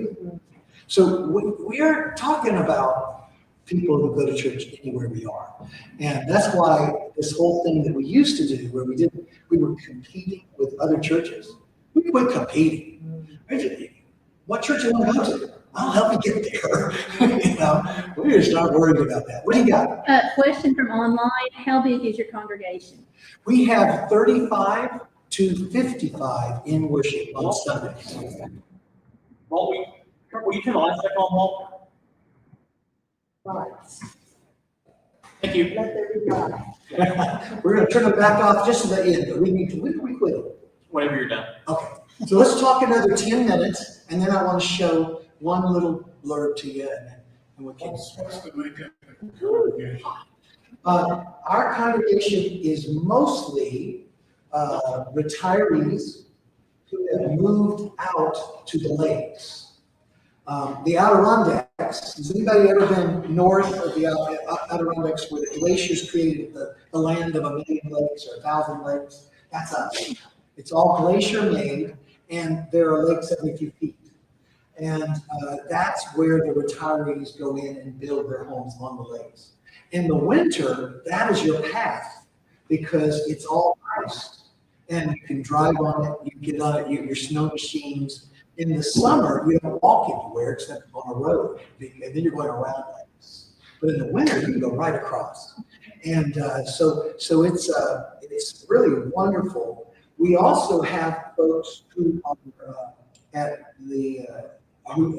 So we are talking about people who go to church anywhere we are. And that's why this whole thing that we used to do, where we were competing with other churches, we quit competing. What church you want to go to? I'll help you get there. We just start worrying about that. What do you got? Question from online, how big is your congregation? We have 35 to 55 in worship on Sundays. Walt, will you turn the lights back on, Walt? Right. Thank you. Let there be light. We're going to turn them back off just to the end, but we quit it. Whenever you're done. Okay, so let's talk another 10 minutes, and then I want to show one little blurb to you, and we can. What's the makeup of the congregation? Our congregation is mostly retirees who have moved out to the lakes. The Adirondacks, has anybody ever been north of the Adirondacks where the glaciers created the land of 1,000,000 lakes or 1,000 lakes? That's us. It's all glacier made, and there are lakes every few feet. And that's where the retirees go in and build their homes on the lakes. In the winter, that is your path because it's all ice. And you can drive on it, you can get on it, your snow machines. In the summer, you don't walk anywhere except on a road, and then you're going around lakes. But in the winter, you can go right across. And so it's really wonderful. We also have folks who are at the who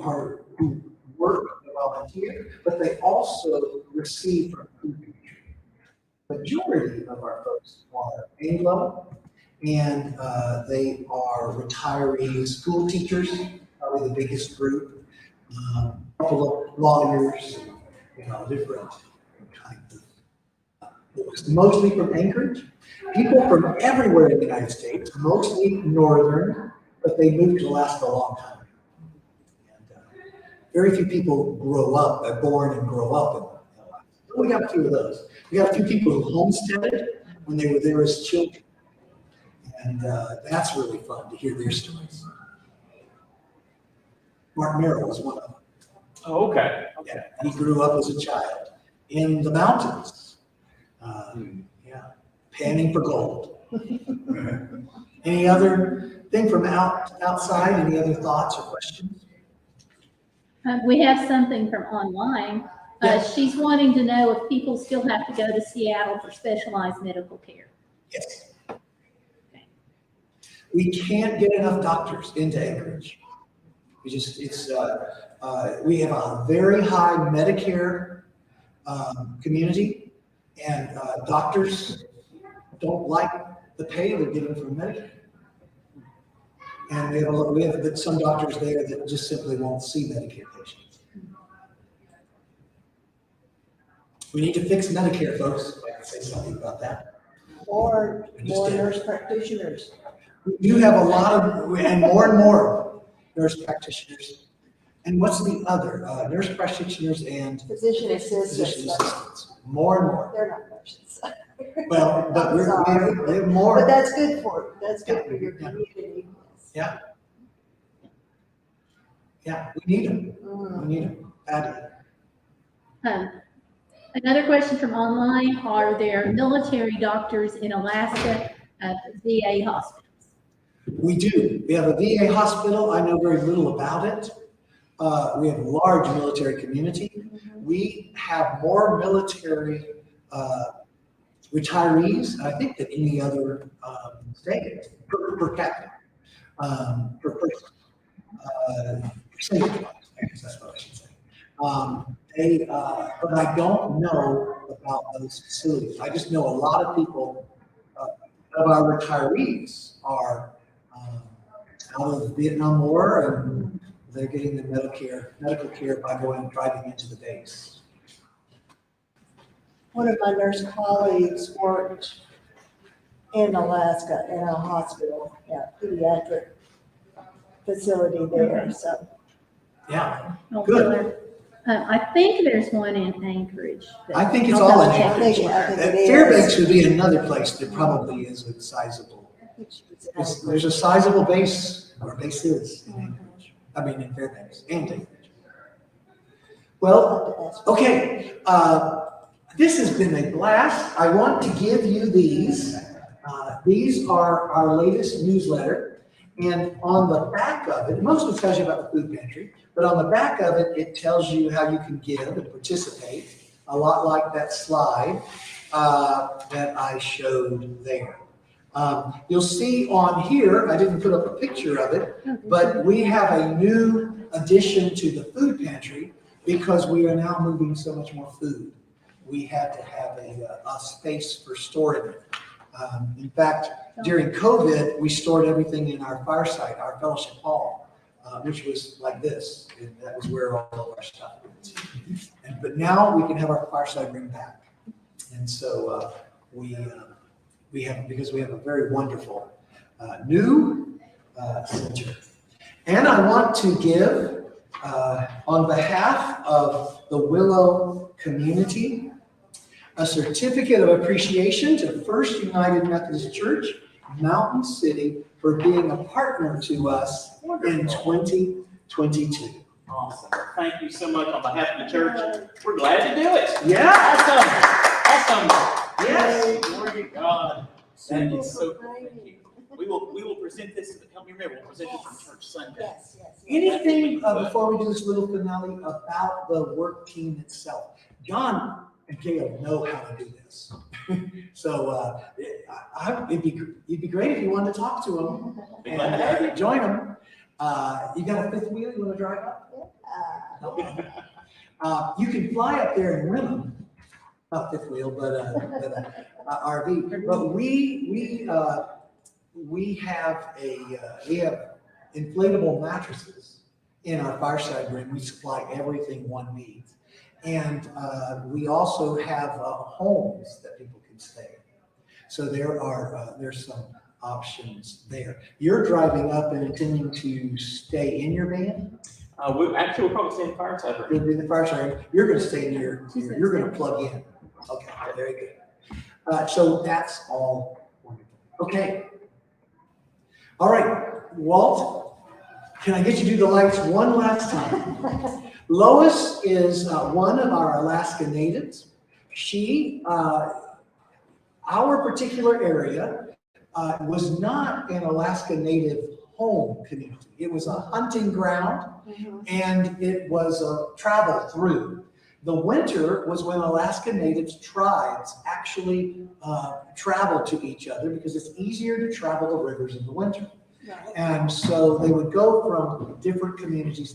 work and volunteer, but they also receive from food pantry. Majority of our folks are Anglo, and they are retiree school teachers, probably the biggest group. A couple of lawyers, different kinds of. Mostly from Anchorage. People from everywhere in the United States, mostly northern, but they moved to Alaska a long time. And very few people are born and grow up in Alaska. We got a few of those. We got a few people who homesteaded when they were there as children. And that's really fun to hear their stories. Mark Merrill was one of them. Oh, okay. Yeah, he grew up as a child in the mountains. Panning for gold. Any other Anything from outside, any other thoughts or questions? We have something from online. Yeah. She's wanting to know if people still have to go to Seattle for specialized medical care. Yes. We can't get enough doctors into Anchorage. We have a very high Medicare community, and doctors don't like the pay they're getting from Medicare. And we have some doctors there that just simply won't see Medicare patients. We need to fix Medicare, folks. I can say something about that. Or more nurse practitioners. We do have a lot of, and more nurse practitioners. And what's the other? Nurse practitioners and Physician physician assistants. assistants. More and more. They're not nurses. Well, but Sorry. we have more. But that's good for your Yeah. community. Yeah. Yeah, we need them. Mm. We need them. Badly. Another question from online, are there military doctors in Alaska at VA hospitals? We do. We have a VA hospital. I know very little about it. We have a large military community. We have more military retirees, I think, than any other state per capita, per person. Percentage-wise, I guess that's what I should say. But I don't know about those facilities. I just know a lot of people of our retirees are out of the Vietnam War, and they're getting the medical care by driving into the base. One of my nurse colleagues worked in Alaska in a hospital, pediatric facility there, so. Yeah, Oh, Good. Wheeler. I think there's one in Anchorage. but I think it's I'll all in double check. Anchorage. I think it is. Fairbanks would be another place that probably is a sizable. There's a sizable base, or base is in Anchorage. I mean, in Fairbanks and Anchorage. Well, okay, this has been a blast. I want to give you these. These are our latest newsletter. And on the back of it, most of it tells you about the food pantry, but on the back of it, it tells you how you can give and participate, a lot like that slide that I showed there. You'll see on here, I didn't put up a picture of it, but we have a new addition to the food pantry because we are now moving so much more food. We had to have a space for storing it. In fact, during COVID, we stored everything in our fireside, our fellowship hall, which was like this, and that was where all of our stuff went. But now we can have our fireside room back. And so we have, because we have a very wonderful new center. And I want to give, on behalf of the Willow community, a certificate of appreciation to First United Methodist Church, Mountain City, for being a partner to us in 2022. Awesome. Thank you so much on behalf of the church. We're glad to do it. Yeah. Awesome. Yes. Glory to God. That is so cool. Thank you. We will present this, help me remember, we'll present this on church Sunday. Yes. Anything before we do this little finale about the work team itself? John and Caleb know how to do this. So it'd be great if you wanted to talk to them and join them. You got a fifth wheel you want to drive up? You can fly up there and rent them. Not fifth wheel, but RV. But we have inflatable mattresses in our fireside room. We supply everything one needs. And we also have homes that people can stay in. So there's some options there. You're driving up and intending to stay in your van? We'll probably stay in the fireside room. You'll be in the fireside room. You're going to stay in you're going to plug in. Okay, very good. So that's all wonderful. Okay. All right, Walt, can I get you to do the lights one last time? Lois is one of our Alaska natives. She, our particular area was not an Alaska Native home community. It was a hunting ground, Mhm. and it was a travel through. The winter was when Alaska Native tribes actually traveled to each other because it's easier to travel the rivers in the winter. Right. And so they would go from different communities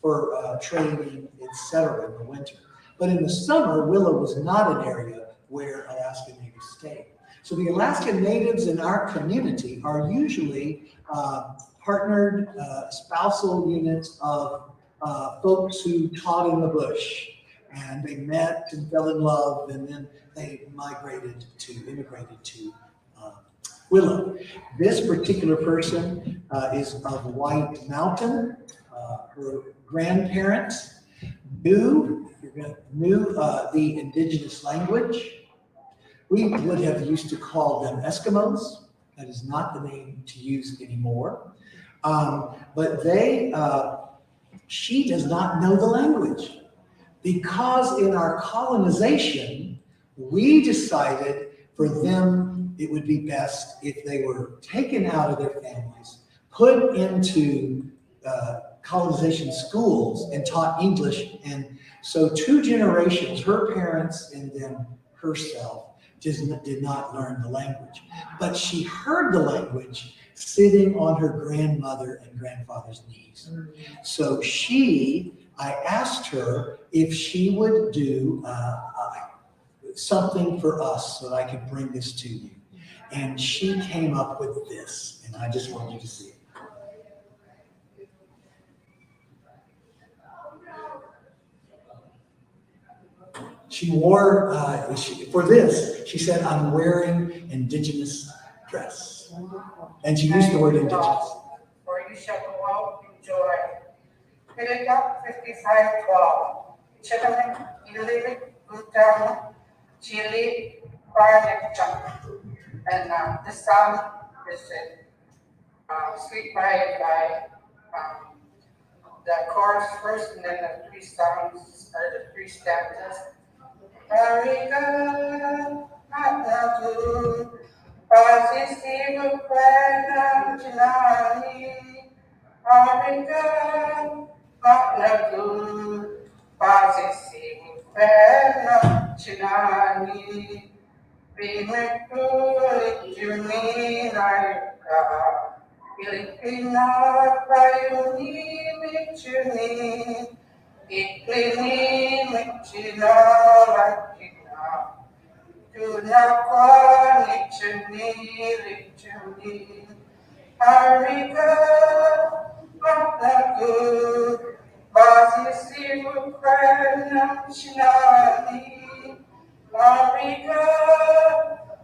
for training, etc. in the winter. But in the summer, Willow was not an area where Alaska Natives stayed. So the Alaska Natives in our community are usually partnered spousal units of folks who taught in the bush. And they met and fell in love, and then they immigrated to Willow. This particular person is of White Mountain. Her grandparents knew the indigenous language. We would have used to call them Eskimos. That is not the name to use anymore. But she does not know the language because in our colonization, we decided for them it would be best if they were taken out of their families, put into colonization schools and taught English. And so 2 generations, her parents and then herself, did not learn the language. But she heard the language sitting on her grandmother and grandfather's knees. So I asked her if she would do something for us so that I could bring this to you. And she came up with this, and I just want you to see it. She wore, for this, she said, I'm wearing indigenous dress. And she used the word indigenous. For you shall go out in joy. Philemon 55:12. Children, Ili, Gutama, Chili, Parnecham. And the song is Sweet by the chorus first, and then the 3 songs or the 3 stanzas. Ariga, Atatu, Pasisivu Kwenam Chinani, Ariga, Atatu, Pasisivu Kwenam Chinani, Bimekuli Juni Naika, Ilipina Payuni Michuni, Iklini Michina Lakina, Tunakwa Lichuni, Harika, Mataku, Basisivu Kwenam Chinani, Harika,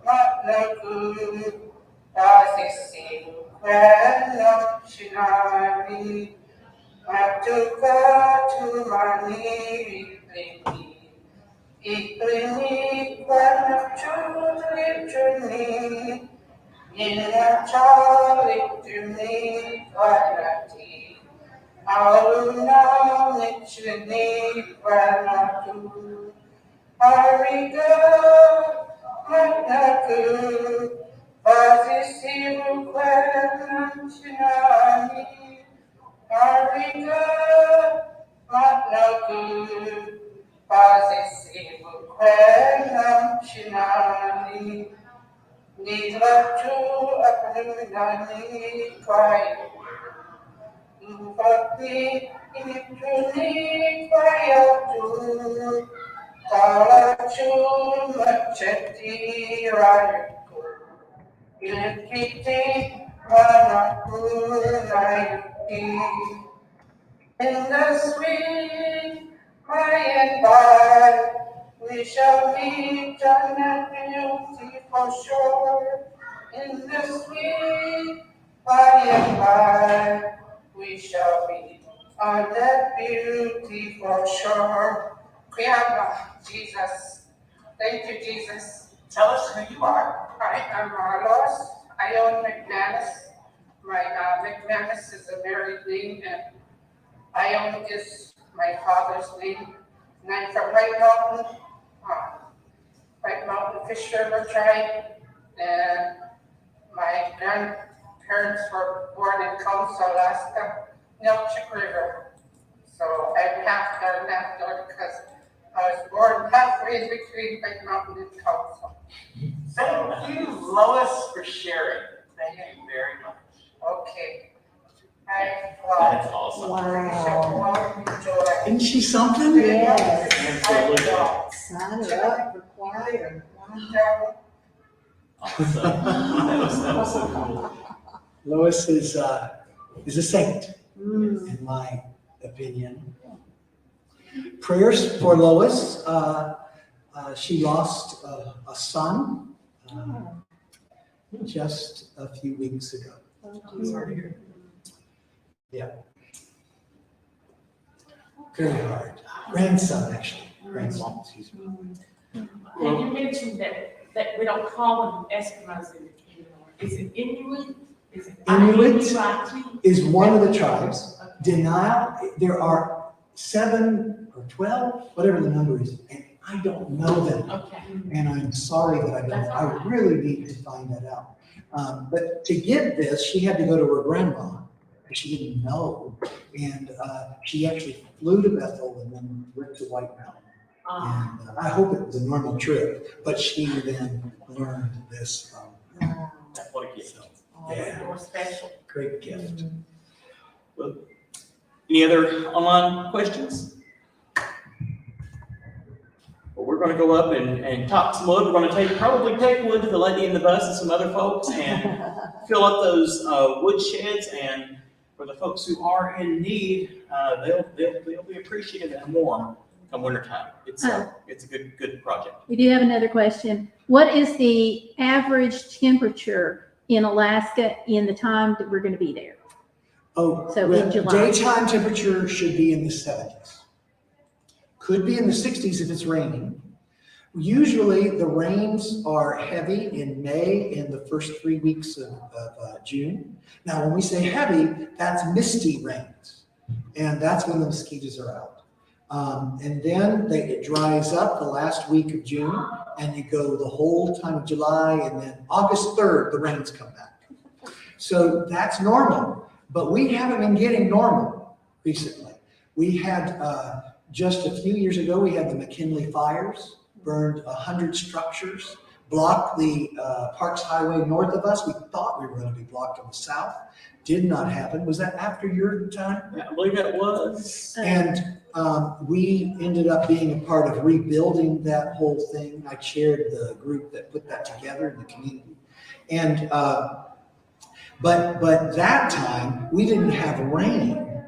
Mataku, Basisivu Kwenam Chinani, Matuka Tumani Iklini Kwenam Chuni, Nina Charlie Juni Kwanati, Aluna Michuni Kwanatu, Ariga, Mataku, Basisivu Kwenam Chinani, Ariga, Mataku, Basisivu Kwenam Chinani, Nilatu Apunani Kwai, Mpati Inipuni Kwayatu, Talachu Macheti Rayuku, Ilkiti Manaku Nayuki. In the sweet by and by, we shall meet on that beautiful shore. In the sweet by and by, we shall meet on that beautiful shore. Kuyama, Jesus. Thank you, Jesus. Tell us who you are. Hi, I'm Marlos. I own McManus. My McManus is a married name, and Ione is my father's name, and I'm from White Mountain Fish River tribe, and my grandparents parents were born in Council, Alaska, Nelchik River. So I'm half there because I was born halfway between Big Mountain and Council. Thank you, Lois, for sharing. Thank you very much. Okay. That's awesome. Wow. Isn't she something? Yes. Absolutely. Sign her up for choir. Wow. Awesome. That was so cool. Lois is a saint, Mm. in my opinion. Prayers for Lois. She lost a son just a few weeks ago. Sorry to hear. Yeah. Very hard. Grandson, actually. Grandson, excuse me. And you mentioned that we don't call them Eskimos anymore. Is it Inuit? Is it Inuit Inuit? is one of the tribes. Denial, there are 7 or 12, whatever the number is, and I don't know them. Okay. And I'm sorry that I don't. I really need to find that out. But to get this, she had to go to her grandma, because she didn't know. And she actually flew to Bethel and then went to White Mountain. And I hope it was a normal trip, but she then learned this from her. What a gift. So, yeah, More special. great gift. Well, any other online questions? Well, we're going to go up and top some wood. We're going to probably take wood to the lady in the bus and some other folks and fill up those wood sheds. And for the folks who are in need, they'll be appreciated and warm come wintertime. It's a good project. We do have another question. What is the average temperature in Alaska in the time that we're going to be there? Oh, So well, in July. daytime temperature should be in the 70s. Could be in the 60s if it's raining. Usually the rains are heavy in May and the first 3 weeks of June. Now, when we say heavy, that's misty rains. And that's when the mosquitoes are out. And then it dries up the last week of June, and you go the whole time of July, and then August 3rd, the rains come back. So that's normal, but we haven't been getting normal recently. We had, just a few years ago, we had the McKinley fires, burned 100 structures, blocked the Parks Highway north of us. We thought we were going to be blocked on the south. Did not happen. Was that after your time? Yeah, I believe it was. And we ended up being a part of rebuilding that whole thing. I chaired the group that put that together in the community. And but that time we didn't have rain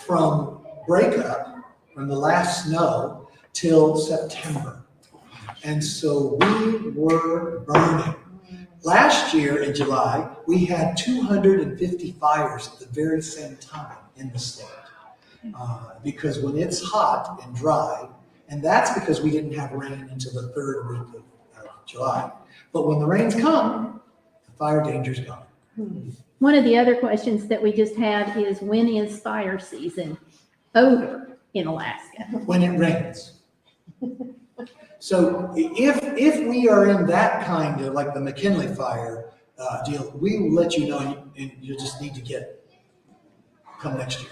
from breakup, from the last snow, till September. And so we were burning. Last year in July, we had 250 fires at the very same time in the state. Because when it's hot and dry, and that's because we didn't have rain until the 3rd week of July. But when the rains come, the fire danger's gone. One of the other questions that we just had is, when is fire season over in Alaska? When it rains. So if we are in that kind of, like the McKinley fire deal, we will let you know, and you'll just need to come next year.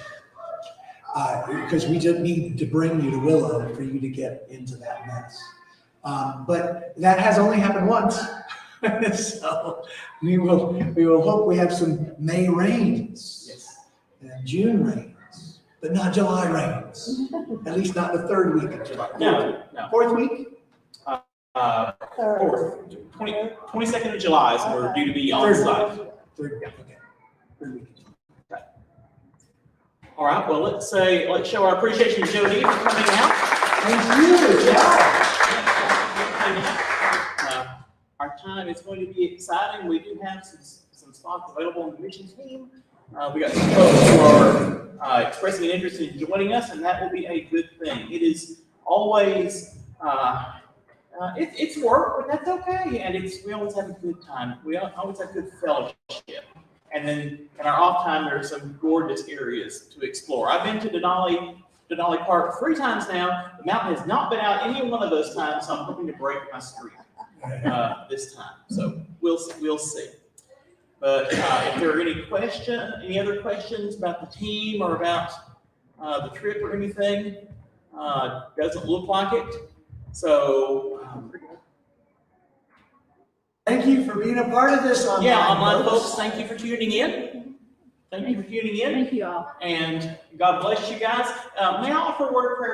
Because we just need to bring you to Willow for you to get into that mess. But that has only happened once. So we will hope we have some May rains. Yes. And June rains, but not July rains. At least not the 3rd week of July. No. 4th week? 4th, 22nd of July is when we're due to be on site. 3rd, okay. 3rd week. All right, well, let's show our appreciation to Jody for coming out. Thank you, yeah. Our time is going to be exciting. We do have some spots available on the mission team. We got some folks who are expressing an interest in joining us, and that will be a good thing. It is always, it's work, but that's okay. And we always have a good time. We always have good fellowship. And then in our off time, there are some gorgeous areas to explore. I've been to Denali Park 3 times now. The mountain has not been out any one of those times, so I'm hoping to break my streak this time. So we'll see. But if there are any other questions about the team or about the trip or anything, doesn't look like it. So, Thank you for being a part of this online. yeah, online folks, thank you for tuning in. Thank you for tuning in, Thank you all. and God bless you guys. May I offer a word of prayer